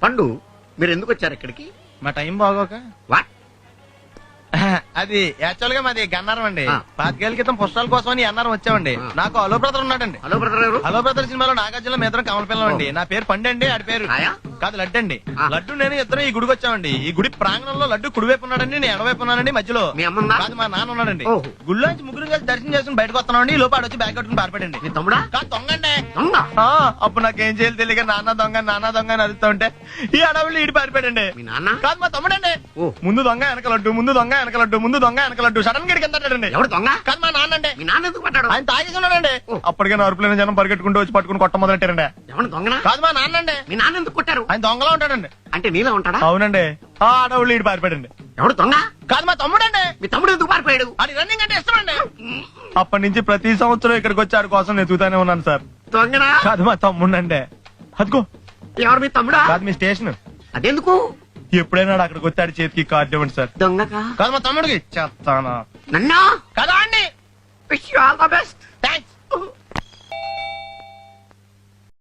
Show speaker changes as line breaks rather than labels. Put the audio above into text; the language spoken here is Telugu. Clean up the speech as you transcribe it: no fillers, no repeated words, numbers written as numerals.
పండు మీరు ఎందుకు వచ్చారు ఇక్కడికి?
మా టైం బాగోక.
వాట్?
అది యాక్చువల్ గా మాది గన్నారం అండి.
ఆ.
5 ఏళ్ల క్రితం పుస్తకాల కోసం అని అన్నారం వచ్చామండి.
ఆ.
నాకు హలో బ్రదర్ ఉన్నాడండి.
హలో బ్రదర్ గారు.
హలో బ్రదర్ సినిమాలో నాగార్జున మేతరం కమల పిల్లం అండి. నా పేరు పండు అండి. ఆడి పేరు
రాయా?
కాదు లడ్డు అండి.
ఆ.
లడ్డు నేను ఇద్దరు ఈ గుడికి వచ్చామండి. ఈ గుడి ప్రాంగణంలో లడ్డు కుడివైపు ఉన్నాడండి, నేను ఎడవైపు ఉన్నానండి. మధ్యలో
మీ అమ్ముందా?
కాదు మా నాన్న ఉన్నాడండి.
ఓహో.
గుళ్ళో నుంచి ముగ్గురు కలిసి దర్శనం చేసుకుని బయటకు వస్తున్నామండి. ఈ లోపు ఆడు వచ్చి బ్యాగ్ కట్టుకుని పారిపడండి.
మీ తమ్ముడా?
కాదు దొంగండి.
దొంగ?
అప్పుడు నాకేం చేయాలి తెలియక నాన్న దొంగ అని అరుస్తూ ఉంటే ఈ అడవులు ఈడి పారిపోయాడండి.
మీ నాన్న?
కాదు మా తమ్ముడండి.
ఓ.
ముందు దొంగ వెనక లడ్డు, ముందు దొంగ వెనక లడ్డు, ముందు దొంగ వెనక లడ్డు. సడన్ గా కిందండి.
ఎవడు దొంగ?
కాదు మా నాన్న అండి.
మీ నాన్న ఎందుకు పట్టాడు?
ఆయన తాగేసి ఉన్నాడండి.
ఓ.
అప్పటికే అరుపులైన జనం పరిగెట్టుకుంటూ వచ్చి పట్టుకుని కొట్ట మొదలెట్టారండి.
ఎవడు దొంగనా?
కాదు మా నాన్న అండి.
మీ నాన్న ఎందుకు కొట్టారు?
ఆయన దొంగలా ఉంటాడండి.
అంటే నీలా ఉంటాడా?
అవునండి. ఆ అడవులు ఈడి పారిపోయాడండి.
ఎవడు దొంగ?
కాదు మా తమ్ముడండి.
మీ తమ్ముడు ఎందుకు పారిపోయాడు?
అది రన్నింగ్ అంటే ఇష్టమండి. అప్పటి నుంచి ప్రతి సంవత్సరం ఇక్కడికి వచ్చి ఆడి కోసం నేను చూతానే ఉన్నాను సార్.
దొంగనా?
కాదు మా తమ్ముడండి. అదిగో.
ఎవరు మీ తమ్ముడా?
కాదు మీ స్టేషన్.
అదెందుకు?
ఎప్పుడైనా అక్కడికి వచ్చి ఆడి చేతికి కార్డు ఇవ్వండి సార్.
దొంగకా?
కాదు మా తమ్ముడికి చెప్తానా
నన్నా?
కదా అండి.
Wish you all the best.